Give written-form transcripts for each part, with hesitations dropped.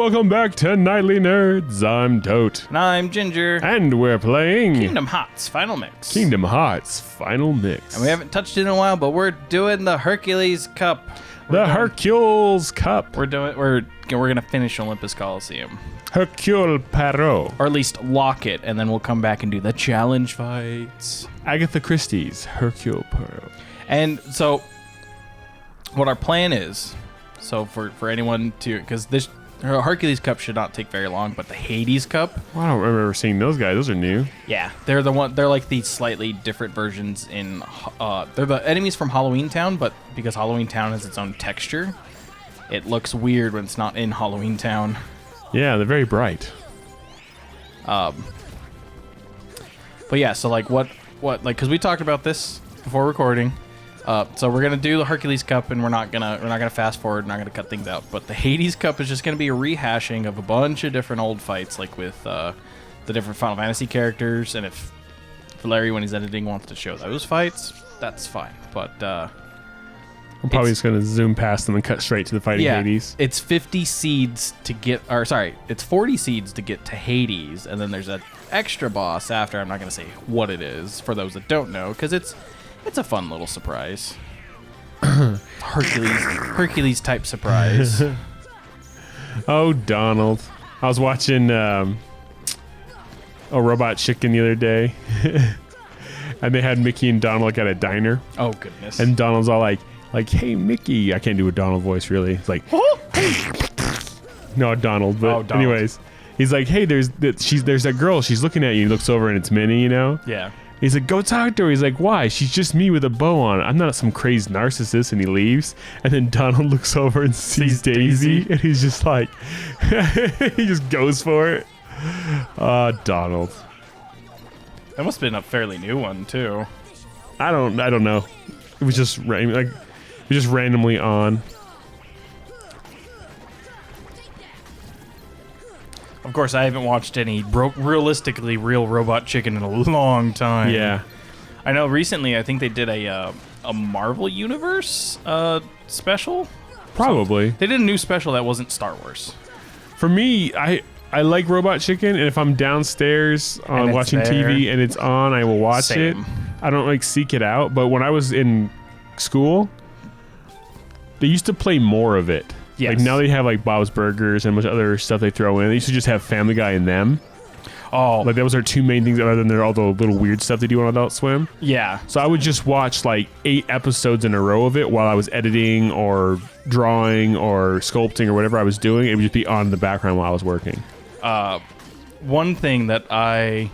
welcome back to Nightly Nerds. I'm Tote. And I'm Ginger. And we're playing Kingdom Hearts Final Mix. Kingdom Hearts Final Mix. And we haven't touched it in a while, but we're doing the Hercules Cup. The Hercules Cup. We're gonna finish Olympus Coliseum. Hercule Poirot. Or at least lock it, and then we'll come back and do the challenge fights. Agatha Christie's Hercule Poirot. And so, what our plan is, so for anyone to, because this Hercules Cup should not take very long, but the Hades Cup. Well, I don't remember seeing those guys. Those are new. Yeah, they're like the slightly different versions in. They're the enemies from Halloween Town, but because Halloween Town has its own texture, it looks weird when it's not in Halloween Town. Yeah, they're very bright. But yeah, so like what because we talked about this before recording. So we're gonna do the Hercules Cup, and we're not gonna fast forward, not gonna cut things out. But the Hades Cup is just gonna be a rehashing of a bunch of different old fights, like with the different Final Fantasy characters. And if Larry, when he's editing, wants to show those fights, that's fine. But I'm probably just gonna zoom past them and cut straight to the fighting Hades. It's 50 seeds to get, or sorry, it's 40 seeds to get to Hades, and then there's an extra boss after. I'm not gonna say what it is for those that don't know, because it's a fun little surprise. Hercules type surprise. Oh, Donald. I was watching a Robot Chicken the other day. And they had Mickey and Donald at a diner. Oh, goodness. And Donald's all like, hey, Mickey. I can't do a Donald voice, really. It's like, hey. No, Donald. But Donald. Anyways, he's like, hey, there's that girl. She's looking at you. He looks over and it's Minnie, you know? Yeah. He's like, go talk to her. He's like, why? She's just me with a bow on. I'm not some crazed narcissist. And he leaves. And then Donald looks over and sees Daisy. And he's just like, he just goes for it. Donald. That must have been a fairly new one, too. I don't know. It was just randomly on. Of course, I haven't watched any realistically real Robot Chicken in a long time. Yeah. I know recently, I think they did a Marvel Universe special. Probably. They did a new special that wasn't Star Wars. For me, I like Robot Chicken, and if I'm downstairs watching TV and it's on, I will watch it. I don't like seek it out, but when I was in school, they used to play more of it. Yes. Like now they have like Bob's Burgers and a bunch of other stuff they throw in. They used to just have Family Guy in them. Oh. Like those are two main things other than all the little weird stuff they do on Adult Swim. Yeah. So I would just watch like 8 episodes in a row of it while I was editing or drawing or sculpting or whatever I was doing. It would just be on in the background while I was working. One thing that I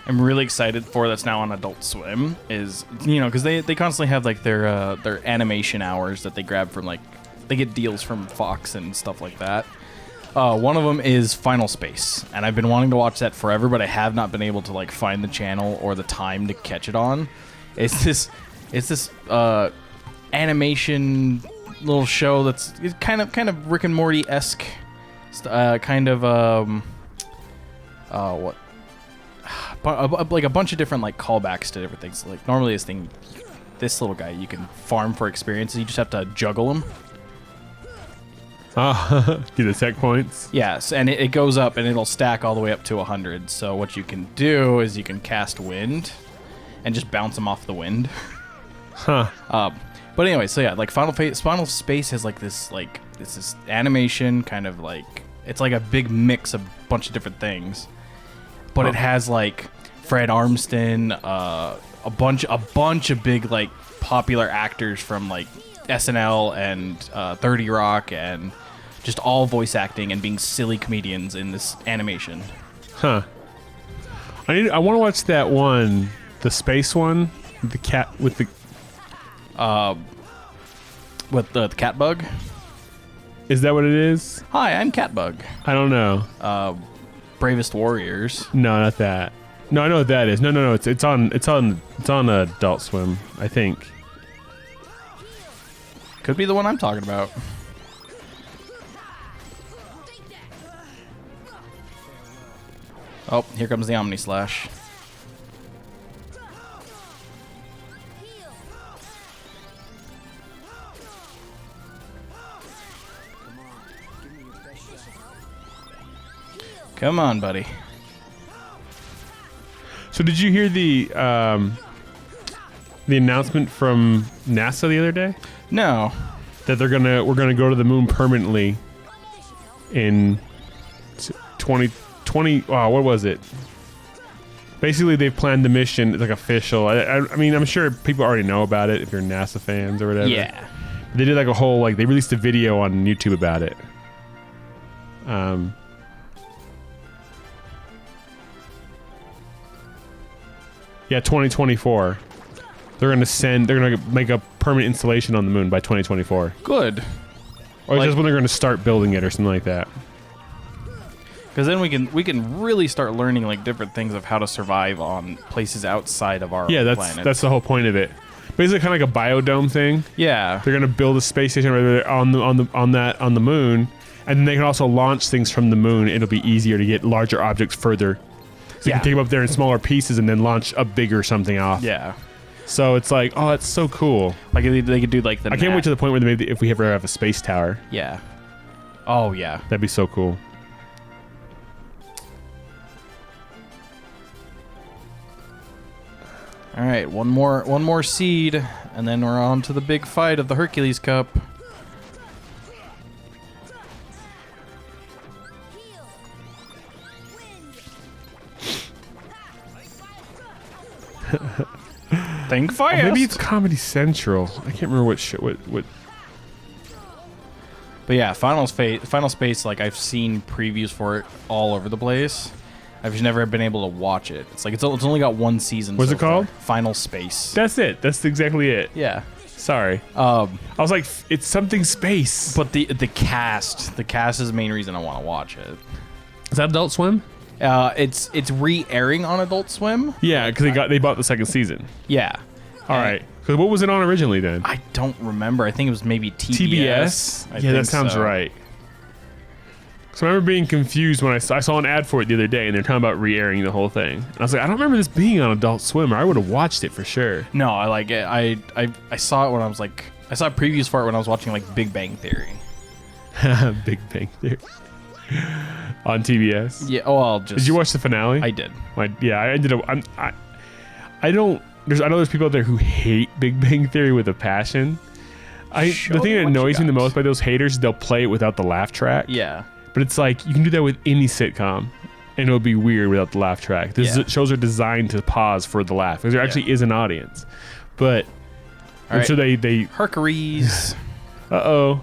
am really excited for that's now on Adult Swim is, you know, because they constantly have like their animation hours that they grab from, like, they get deals from Fox and stuff like that. One of them is Final Space, and I've been wanting to watch that forever, but I have not been able to like find the channel or the time to catch it on. It's this animation little show that's kind of Rick and Morty-esque, kind of like a bunch of different like callbacks to different things. Like normally this little guy, you can farm for experiences. You just have to juggle him. Get the tech points. Yes, and it goes up and it'll stack all the way up to 100. So what you can do is you can cast wind and just bounce them off the wind. Huh. But anyway, so yeah, like Final Space has like this animation kind of like, it's like a big mix of a bunch of different things. But it has like Fred Armisen, a bunch of big like popular actors from like SNL and 30 Rock, and just all voice acting and being silly comedians in this animation. Huh. I want to watch that one, the space one, the cat with the cat bug. Is that what it is? Hi, I'm Catbug. I don't know. Bravest Warriors. No, not that. No, I know what that is. No. It's on Adult Swim, I think. Could be the one I'm talking about. Oh, here comes the Omni Slash. Come on, buddy. So did you hear the announcement from NASA the other day? No. That we're gonna go to the moon permanently in 2020. Wow, what was it? Basically, they've planned the mission. It's like official. I mean, I'm sure people already know about it if you're NASA fans or whatever. Yeah. They did like a whole they released a video on YouTube about it. Yeah, 2024. They're gonna make a permanent installation on the moon by 2024. Good. Or just when they're gonna start building it or something like that. Because then we can really start learning like different things of how to survive on places outside of our planet. That's the whole point of it. Basically, kind of like a biodome thing. Yeah. They're gonna build a space station right there on the moon, and then they can also launch things from the moon. It'll be easier to get larger objects further. So you can take them up there in smaller pieces and then launch a bigger something off. Yeah. So it's like, oh, that's so cool. Like they could do like the. I can't wait to the point where if we ever have a space tower. Yeah. Oh yeah. That'd be so cool. All right, one more seed, and then we're on to the big fight of the Hercules Cup. Think fast. Maybe it's Comedy Central. I can't remember what. But yeah, Final Space. Like I've seen previews for it all over the place. I've just never been able to watch it. It's like it's only got one season. What's it called? Final Space. That's it. That's exactly it. Yeah. Sorry. I was like, it's something space. But the cast is the main reason I want to watch it. Is that Adult Swim? It's re-airing on Adult Swim. Yeah, because they bought the second season. Yeah. All right. Because what was it on originally then? I don't remember. I think it was maybe TBS. Yeah, that sounds right. So I remember being confused when I saw an ad for it the other day, and they're talking about re-airing the whole thing. And I was like, I don't remember this being on Adult Swim, or I would have watched it for sure. No, I like it. I saw it when I was like, I saw previews for it when I was watching like Big Bang Theory. Big Bang Theory. On TBS. Yeah. Oh, I'll just. Did you watch the finale? I did. I ended up. I don't. I know there's people out there who hate Big Bang Theory with a passion. The thing that annoys me the most by those haters is they'll play it without the laugh track. Yeah. But it's like, you can do that with any sitcom, and it'll be weird without the laugh track. Shows are designed to pause for the laugh, because there actually is an audience. But I'm sure they Hercules. Uh-oh.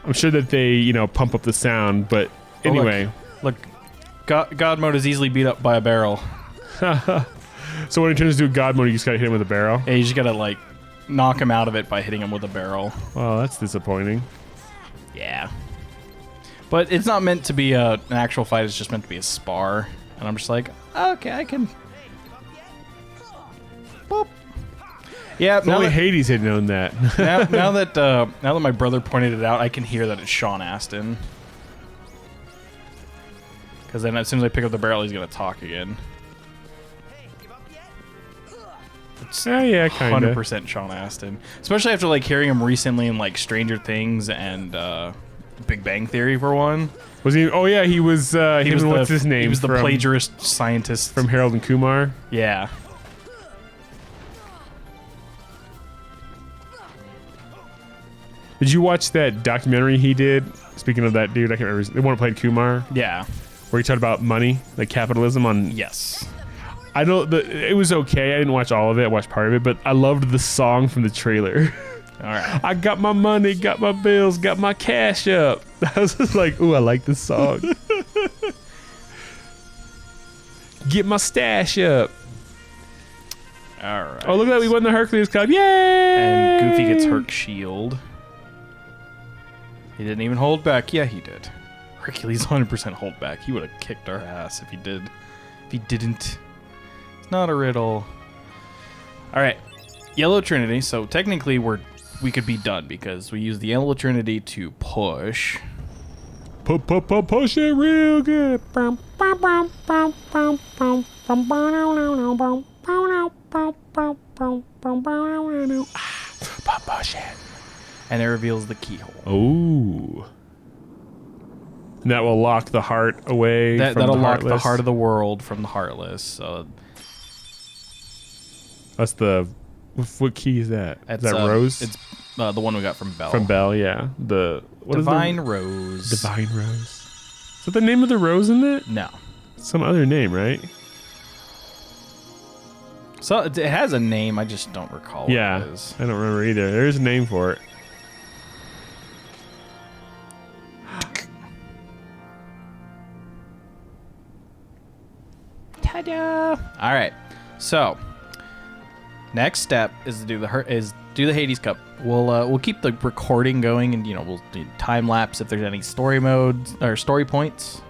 I'm sure that they, pump up the sound, but anyway. Look, God mode is easily beat up by a barrel. So when he turns to God mode, you just gotta hit him with a barrel? Yeah, you just gotta, knock him out of it by hitting him with a barrel. Well, that's disappointing. Yeah. But it's not meant to be an actual fight. It's just meant to be a spar. And I'm just like, okay, I can. Boop. Yeah. If only Hades had known that. now that my brother pointed it out, I can hear that it's Sean Astin. Because then as soon as I pick up the barrel, he's gonna talk again. Yeah, kind of. 100% Sean Astin. Especially after hearing him recently in Stranger Things and Big Bang Theory for one. Was he? Oh yeah, he was. What's his name? He was the plagiarist scientist from Harold and Kumar. Yeah. Did you watch that documentary he did? Speaking of that dude, I can't remember. The one who played Kumar. Yeah. Where he talked about money, capitalism on. Yes. I know it was okay. I didn't watch all of it. I watched part of it, but I loved the song from the trailer. All right. I got my money, got my bills, got my cash up. I was just like, ooh, I like this song. Get my stash up. All right. Oh, look at that. We won the Hercules Cup. Yay! And Goofy gets Herc Shield. He didn't even hold back. Yeah, he did. Hercules 100% hold back. He would have kicked our ass if he did. If he didn't. It's not a riddle. All right. Yellow Trinity. So technically we could be done because we use the Yellow Trinity to push. Push it real good. Push it. And it reveals the keyhole. Ooh. And that will lock the heart away. That'll the lock the heartless. heart of the world from the heartless. So That's the. What key is that? Is that Rose? It's the one we got from Belle. From Belle, yeah. What is Divine Rose. Divine Rose. Is that the name of the rose in it? No. Some other name, right? So it has a name. I just don't recall what it is. I don't remember either. There is a name for it. Ta-da! All right. So next step is to do the Hades Cup. We'll keep the recording going, and we'll do time lapse if there's any story modes or story points.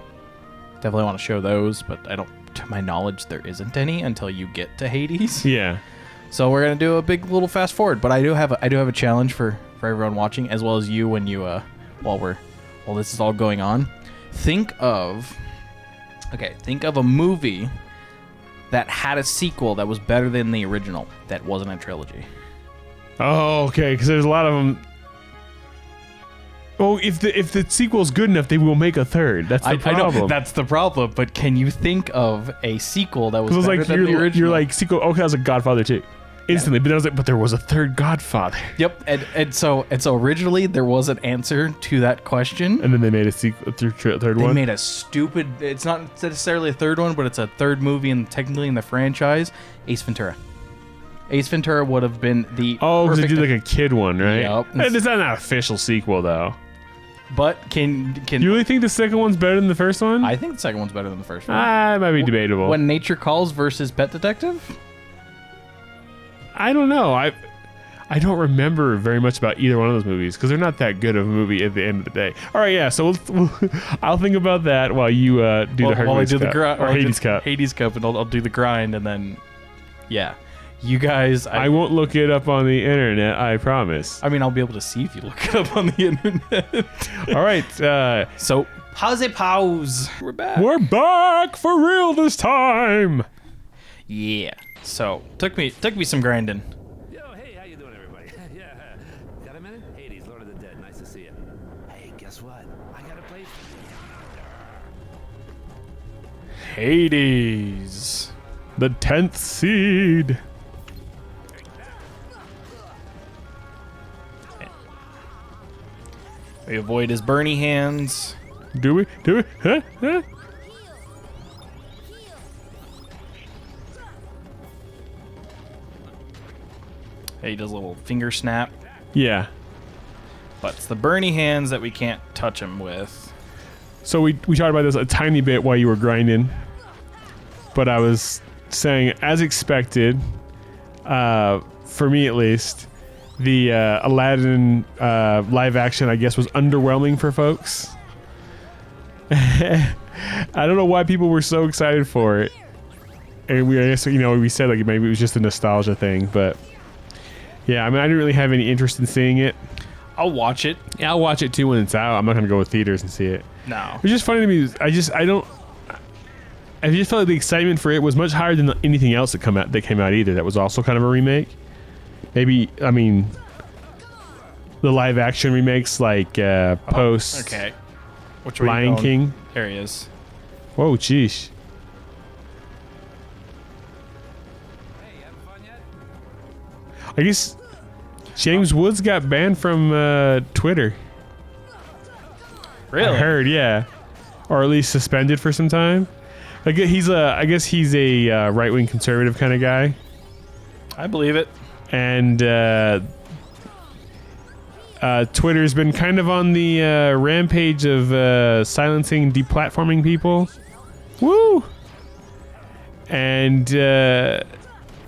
Definitely want to show those, but to my knowledge, there isn't any until you get to Hades. Yeah. So we're gonna do a big little fast forward, but I do have a challenge for everyone watching, as well as you when you while this is all going on. Think of a movie that had a sequel that was better than the original that wasn't a trilogy. Oh, okay. Because there's a lot of them. Oh, if the sequel's good enough, they will make a third. That's the problem. I know, that's the problem. But can you think of a sequel that was better than the original? You're like sequel. Okay, that was a Godfather 2. Instantly, but I was like, but there was a third Godfather. Yep, and so originally there was an answer to that question, and then they made a sequel, third one. They made a stupid. It's not necessarily a third one, but it's a third movie, and technically in the franchise, Ace Ventura. Ace Ventura would have been the because they did like a kid one, right? Yep. And it's not an official sequel though. But can you really think the second one's better than the first one? I think the second one's better than the first one. It might be debatable. When Nature Calls versus Pet Detective. I don't know. I don't remember very much about either one of those movies because they're not that good of a movie at the end of the day. All right, yeah. So I'll think about that while you do the Hercules Cup or Hades Cup. Hades Cup, and I'll do the grind, and then you guys. I won't look it up on the internet. I promise. I mean, I'll be able to see if you look it up on the internet. All right. So pause. We're back. We're back for real this time. Yeah. So took me some grinding. Yo, hey, how you doing, everybody? Yeah, got a minute? Hades, Lord of the Dead, nice to see you. Hey, guess what? I got a place. Hades, the 10th seed. We avoid his Bernie hands. Do we? Huh? He does a little finger snap. Yeah. But it's the Bernie hands that we can't touch him with. So we talked about this a tiny bit while you were grinding. But I was saying, as expected, for me at least, the Aladdin live action, I guess, was underwhelming for folks. I don't know why people were so excited for it. And I guess, we said like maybe it was just a nostalgia thing, but yeah, I mean, I didn't really have any interest in seeing it. I'll watch it. Yeah, I'll watch it too when it's out. I'm not gonna go with theaters and see it. No. It's just funny to me. I just felt like the excitement for it was much higher than anything else that came out either. That was also kind of a remake. Maybe, I mean, the live action remakes like post. Okay. Which Lion King. There he is. Whoa, jeez. Hey, having fun yet? I guess James Woods got banned from Twitter. Really? I heard, yeah, or at least suspended for some time. I guess he's a right-wing conservative kind of guy. I believe it. And Twitter's been kind of on the rampage of silencing, deplatforming people. Woo! And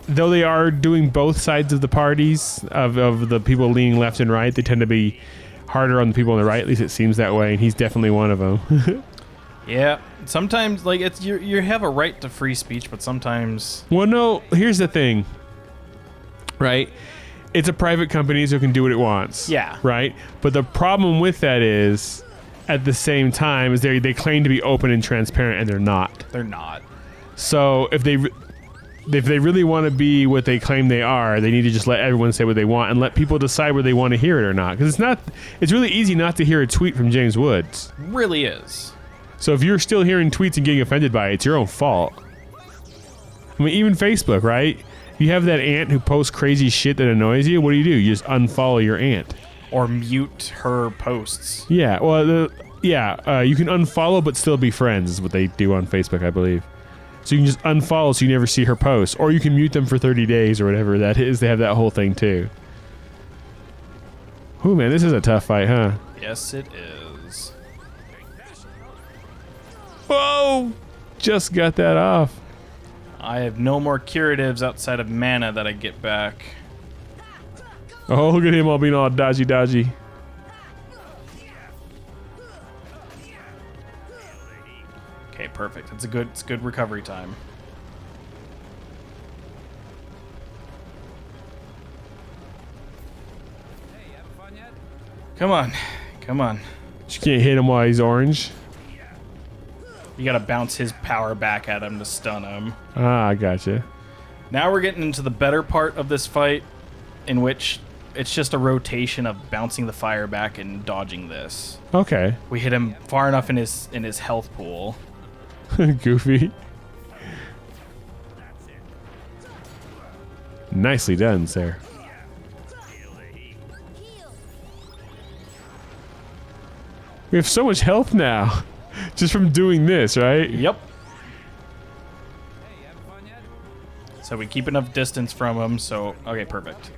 though they are doing both sides of the parties of the people leaning left and right, they tend to be harder on the people on the right. At least it seems that way, and he's definitely one of them. Yeah. Sometimes, like, it's you have a right to free speech, but sometimes. Well, no. Here's the thing. Right? It's a private company, so it can do what it wants. Yeah. Right? But the problem with that is, at the same time, is they claim to be open and transparent, and they're not. They're not. So if they if they really want to be what they claim they are, they need to just let everyone say what they want and let people decide whether they want to hear it or not. Because it's really easy not to hear a tweet from James Woods. Really is. So if you're still hearing tweets and getting offended by it, it's your own fault. I mean, even Facebook, right? You have that aunt who posts crazy shit that annoys you. What do? You just unfollow your aunt. Or mute her posts. Yeah, well, you can unfollow but still be friends is what they do on Facebook, I believe. So you can just unfollow so you never see her posts. Or you can mute them for 30 days or whatever that is. They have that whole thing too. Ooh, man, this is a tough fight, huh? Yes, it is. Whoa! Just got that off. I have no more curatives outside of mana that I get back. Oh, look at him all being all dodgy. Okay, perfect. It's good recovery time. Come on. You can't hit him while he's orange. You gotta bounce his power back at him to stun him. Ah, I gotcha. Now we're getting into the better part of this fight, in which it's just a rotation of bouncing the fire back and dodging this. Okay. We hit him far enough in his health pool. Goofy. Nicely done, sir. We have so much health now. Just from doing this, right? Yep. So we keep enough distance from him, so... Okay, perfect.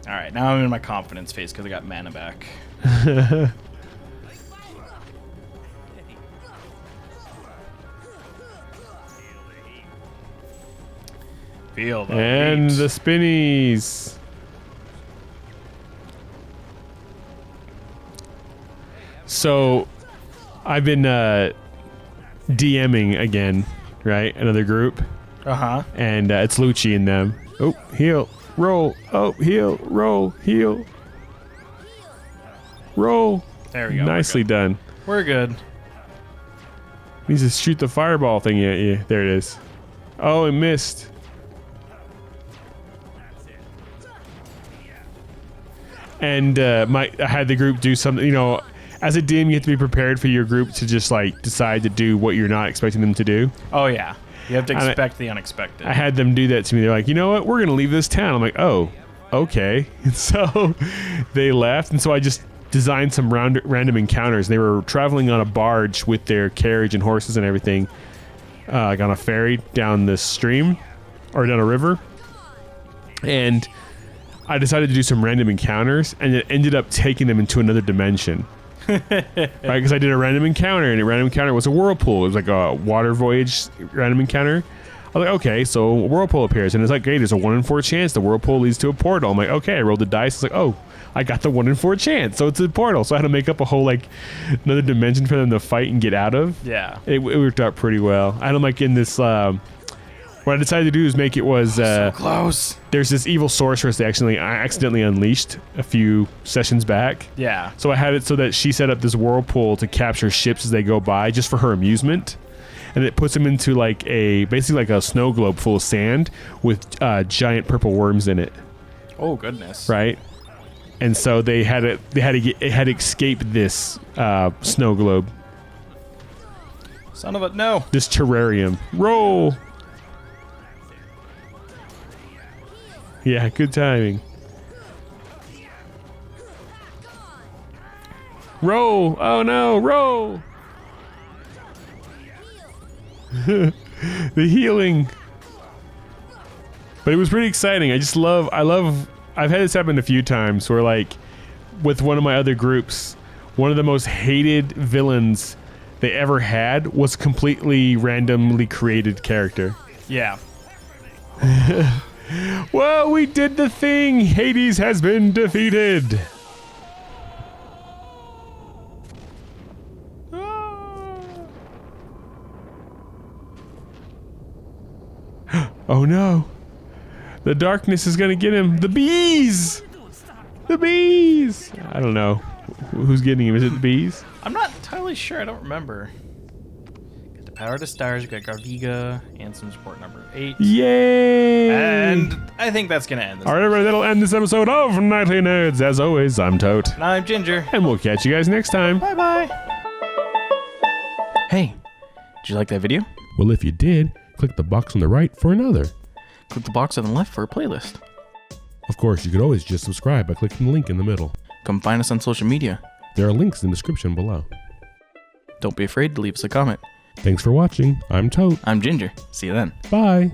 Alright, now I'm in my confidence phase because I got mana back. Feel the and heat. the spinnies. So, I've been DMing again, right? Another group. Uh-huh. And it's Lucci and them. Oh, heal, roll. Oh, heal, roll, heal. Roll. There we go. Nicely done. We're good. Needs to shoot the fireball thing at you. There it is. Oh, it missed. And I had the group do something, you know, as a DM, you have to be prepared for your group to just like decide to do what you're not expecting them to do. Oh, yeah. You have to expect the unexpected. I had them do that to me. They're like, you know what? We're going to leave this town. I'm like, oh, okay. And so they left. And so I just designed some random encounters. They were traveling on a barge with their carriage and horses and everything, like on a ferry down the stream or down a river. And I decided to do some random encounters, and it ended up taking them into another dimension. Right, because I did a random encounter, and a random encounter was a whirlpool. It was like a water voyage random encounter. I was like, okay, so a whirlpool appears, and it's like, hey, there's a 1 in 4 chance the whirlpool leads to a portal. I'm like, okay, I rolled the dice. It's like, oh, I got the 1 in 4 chance, so it's a portal. So I had to make up a whole like another dimension for them to fight and get out of. Yeah, it worked out pretty well. I had them like in this. What I decided to do is make it was so close. There's this evil sorceress they accidentally unleashed a few sessions back. Yeah. So I had it so that she set up this whirlpool to capture ships as they go by, just for her amusement, and it puts them into like basically like a snow globe full of sand with giant purple worms in it. Oh goodness! Right. And so it had to escape this snow globe. Son of a no! This terrarium. Roll. Yeah, good timing. Roll! Oh no, roll! The healing. But it was pretty exciting. I've had this happen a few times where like with one of my other groups, one of the most hated villains they ever had was completely randomly created character. Yeah. Well, we did the thing! Hades has been defeated! Oh no! The darkness is gonna get him! The bees! The bees! I don't know. Who's getting him? Is it the bees? I'm not entirely sure. I don't remember. Power to Stars, we got Garviga, and some support number 8. Yay! And I think that's going to end this. All right, everybody, that'll end this episode of Nightly Nerds. As always, I'm Tote. And I'm Ginger. And we'll catch you guys next time. Bye-bye. Hey, did you like that video? Well, if you did, click the box on the right for another. Click the box on the left for a playlist. Of course, you could always just subscribe by clicking the link in the middle. Come find us on social media. There are links in the description below. Don't be afraid to leave us a comment. Thanks for watching. I'm Tote. I'm Ginger. See you then. Bye.